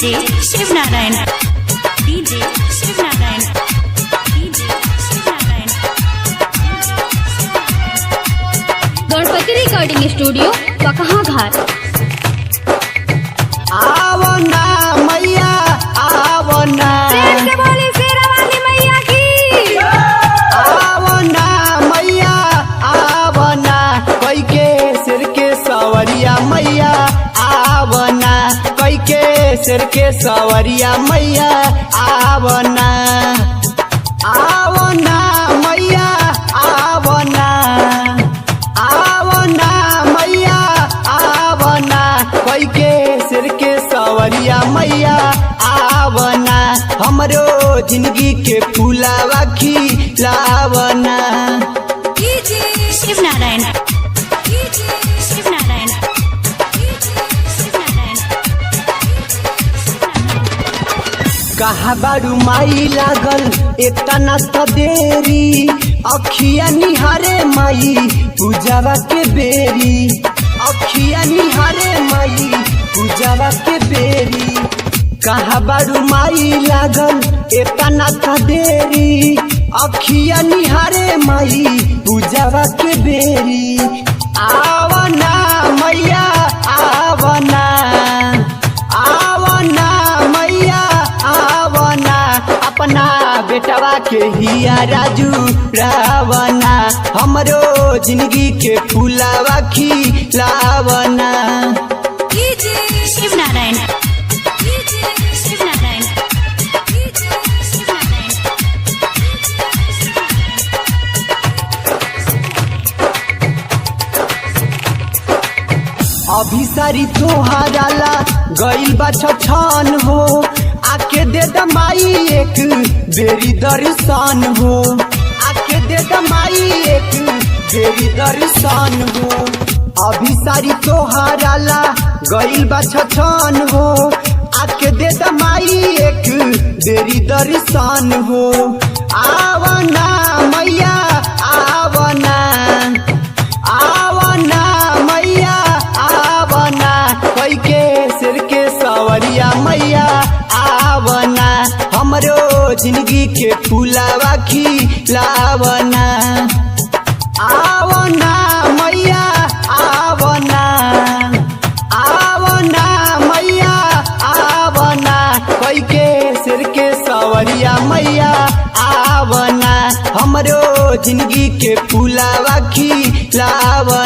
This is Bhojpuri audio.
DJ Shiv Narayan, DJ Shiv Narayan, DJ Shiv Narayan. Ganpati recording studio Pakaha Ghat. आवना मैया आवना, प्रेम से बोली शेरा वाली मैया की। आवना मैया आवना, कोई के सिर के सवरिया मैया आवना, कोई के सिर के सवरिया मैया आवना। आवना मैया आवना, आवना मैया आवना, कोई के सिर के सवरिया मैया आवना, हमरो जिंदगी के फूलावा खिलावना। DJ Shiv Narayan, DJ Shiv Narayan, DJ Shiv Narayan. कहा बारू माई लागल इतना तो देरी, अखिया निहारे माई पूजावा के बेरी, अखिया निहारे माई पूजावा के बेरी। कहा बारू माई लागल इतना तो देरी, अखिया निहारे माई पूजावा के बेरी। आवना मैया आवना, आवना मैया आवना, अपना बेटवा के हिया राजू रावना, हमरो जिंदगी के फूलावा खिलावना। DJ Shiv Narayan, DJ Shiv Narayan, DJ Shiv Narayan. अभी सारी तोहाराला गइल बा छछन हो, आके दे दमाई एक बेरी दर्शन हो, आके दे दमाई एक बेरी दर्शन हो। अभी सारी तोहाराला गइल बा छछन हो, आके दे दमाई एक बेरी दर्शन हो। आवना मैया आवना, आवना मैया आवना, कोई के सिर के सवरिया मैया आवना, हमरो जिंदगी के फूलावा खिलावना। आवना मैया आवना, आवना मैया आवना, कोई के सिर के सवरिया मैया आवना, हमरो जिंदगी के फूलावा खिलावना।